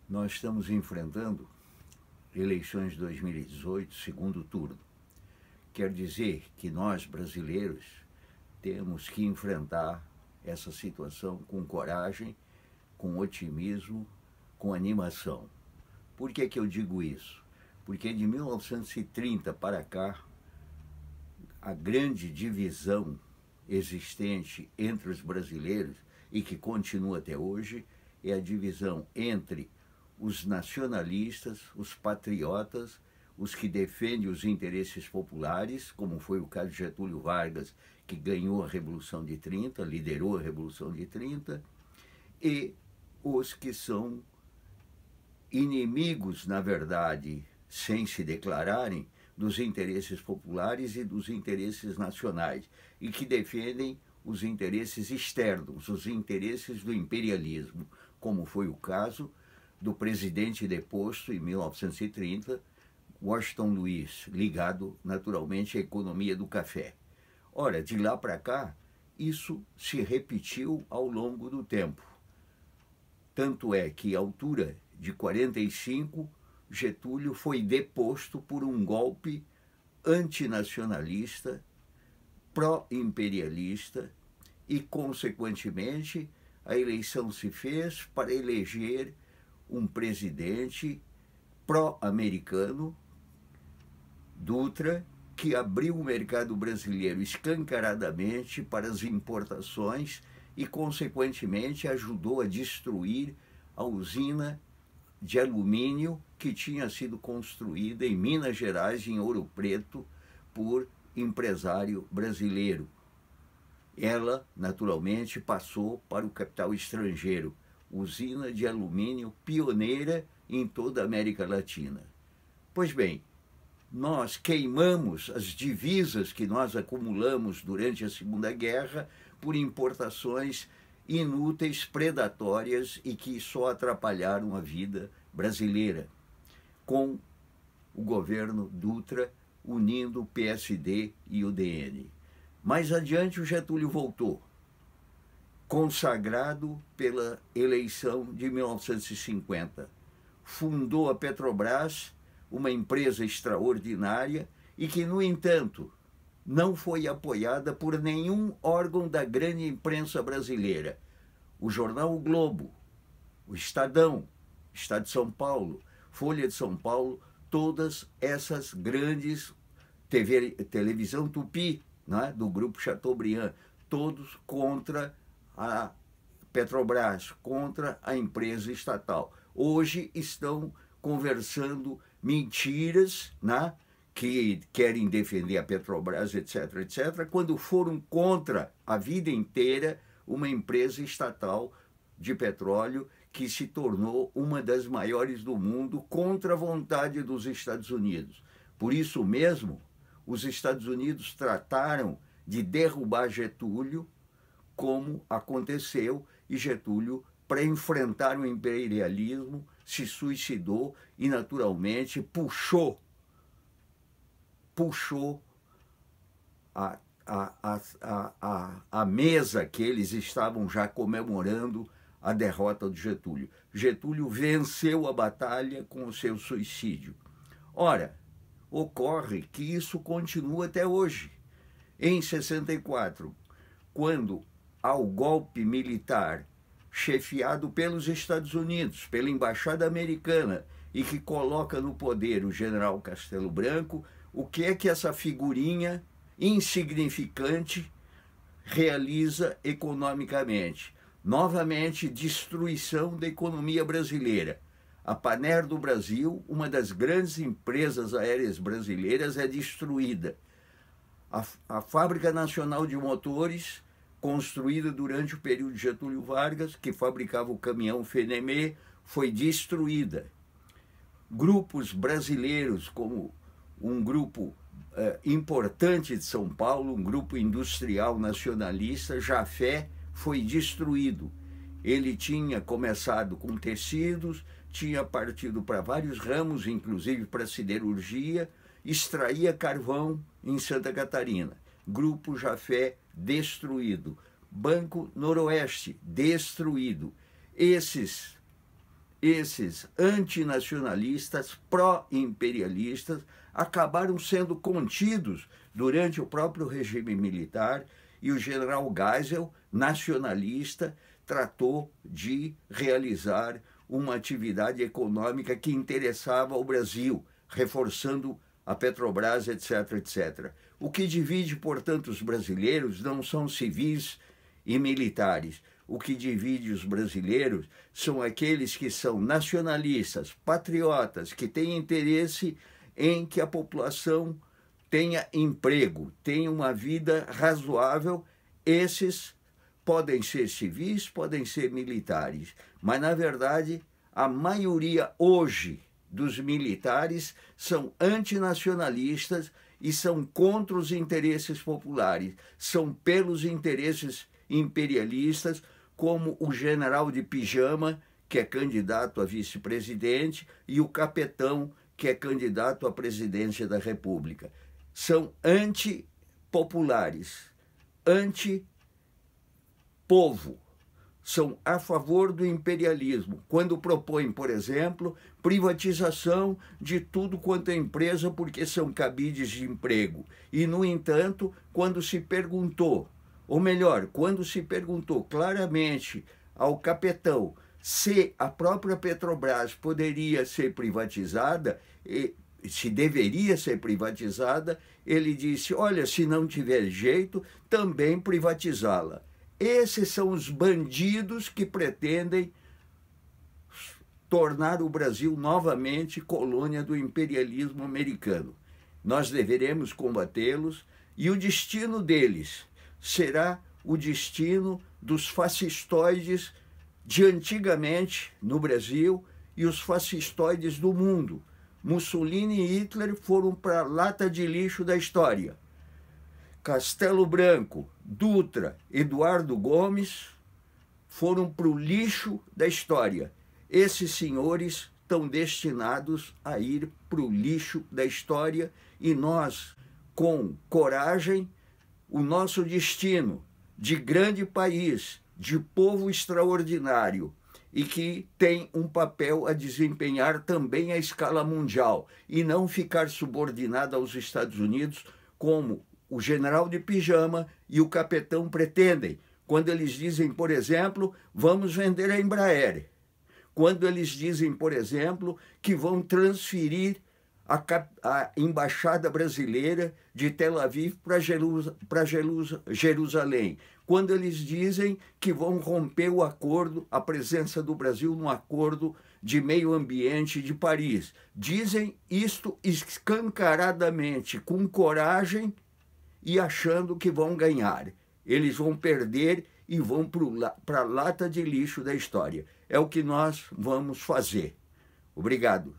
Nós estamos enfrentando eleições de 2018, segundo turno. Quer dizer que nós, brasileiros, temos que enfrentar essa situação com coragem, com otimismo, com animação. Por que eu digo isso? Porque de 1930 para cá, a grande divisão existente entre os brasileiros, e que continua até hoje, é a divisão entre os nacionalistas, os patriotas, os que defendem os interesses populares, como foi o caso de Getúlio Vargas, que ganhou a Revolução de 30, liderou a Revolução de 30, e os que são inimigos, na verdade, sem se declararem, dos interesses populares e dos interesses nacionais, e que defendem os interesses externos, os interesses do imperialismo, como foi o caso do presidente deposto em 1930, Washington Luiz, ligado naturalmente à economia do café. Ora, de lá para cá, isso se repetiu ao longo do tempo. Tanto é que, à altura de 45, Getúlio foi deposto por um golpe antinacionalista, pró-imperialista, e, consequentemente, a eleição se fez para eleger um presidente pró-americano, Dutra, que abriu o mercado brasileiro escancaradamente para as importações e, consequentemente, ajudou a destruir a usina de alumínio que tinha sido construída em Minas Gerais, em Ouro Preto, por empresário brasileiro. Ela, naturalmente, passou para o capital estrangeiro, usina de alumínio pioneira em toda a América Latina. Pois bem, nós queimamos as divisas que nós acumulamos durante a Segunda Guerra por importações inúteis, predatórias e que só atrapalharam a vida brasileira, com o governo Dutra unindo o PSD e o DN. Mais adiante, o Getúlio voltou, consagrado pela eleição de 1950. Fundou a Petrobras, uma empresa extraordinária e que, no entanto, não foi apoiada por nenhum órgão da grande imprensa brasileira. O jornal O Globo, o Estadão, Estado de São Paulo, Folha de São Paulo, todas essas grandes televisão Tupi, né, do grupo Chateaubriand, todos contra a Petrobras, contra a empresa estatal. Hoje estão conversando mentiras, né, que querem defender a Petrobras, etc., etc., quando foram contra a vida inteira uma empresa estatal de petróleo que se tornou uma das maiores do mundo contra a vontade dos Estados Unidos. Por isso mesmo, os Estados Unidos trataram de derrubar Getúlio, como aconteceu, e Getúlio, para enfrentar o imperialismo, se suicidou e, naturalmente, puxou a mesa que eles estavam já comemorando a derrota de Getúlio. Getúlio venceu a batalha com o seu suicídio. Ora, ocorre que isso continua até hoje. Em 64, quando ao golpe militar chefiado pelos Estados Unidos, pela Embaixada Americana, e que coloca no poder o general Castelo Branco, o que é que essa figurinha insignificante realiza economicamente? Novamente, destruição da economia brasileira. A Panair do Brasil, uma das grandes empresas aéreas brasileiras, é destruída. A Fábrica Nacional de Motores, construída durante o período de Getúlio Vargas, que fabricava o caminhão Fenemê, foi destruída. Grupos brasileiros, como um grupo importante de São Paulo, um grupo industrial nacionalista, Jafé, foi destruído. Ele tinha começado com tecidos, tinha partido para vários ramos, inclusive para siderurgia, extraía carvão em Santa Catarina. Grupo Jafé destruído. Banco Noroeste destruído. Esses esses antinacionalistas, pró-imperialistas, acabaram sendo contidos durante o próprio regime militar, e o general Geisel, nacionalista, tratou de realizar uma atividade econômica que interessava ao Brasil, reforçando a Petrobras, etc., etc. O que divide, portanto, os brasileiros não são civis e militares. O que divide os brasileiros são aqueles que são nacionalistas, patriotas, que têm interesse em que a população tenha emprego, tenha uma vida razoável. Esses podem ser civis, podem ser militares, mas, na verdade, a maioria hoje dos militares são antinacionalistas e são contra os interesses populares, são pelos interesses imperialistas, como o general de pijama, que é candidato a vice-presidente, e o capitão, que é candidato à presidência da República. São antipopulares, anti-povo, são a favor do imperialismo, quando propõem, por exemplo, privatização de tudo quanto é empresa porque são cabides de emprego. E, no entanto, quando se perguntou, ou melhor, quando se perguntou claramente ao capitão se a própria Petrobras poderia ser privatizada, se deveria ser privatizada, ele disse: olha, se não tiver jeito, também privatizá-la. Esses são os bandidos que pretendem tornar o Brasil novamente colônia do imperialismo americano. Nós deveremos combatê-los, e o destino deles será o destino dos fascistoides de antigamente no Brasil e os fascistoides do mundo. Mussolini e Hitler foram para a lata de lixo da história. Castelo Branco, Dutra, Eduardo Gomes foram para o lixo da história. Esses senhores estão destinados a ir para o lixo da história, e nós, com coragem, o nosso destino de grande país, de povo extraordinário e que tem um papel a desempenhar também à escala mundial, e não ficar subordinado aos Estados Unidos, como o general de pijama e o capitão pretendem, quando eles dizem, por exemplo, vamos vender a Embraer, quando eles dizem, por exemplo, que vão transferir a embaixada brasileira de Tel Aviv para Jerusalém, quando eles dizem que vão romper o acordo, a presença do Brasil no acordo de meio ambiente de Paris. Dizem isto escancaradamente, com coragem e achando que vão ganhar. Eles vão perder e vão para a lata de lixo da história. É o que nós vamos fazer. Obrigado.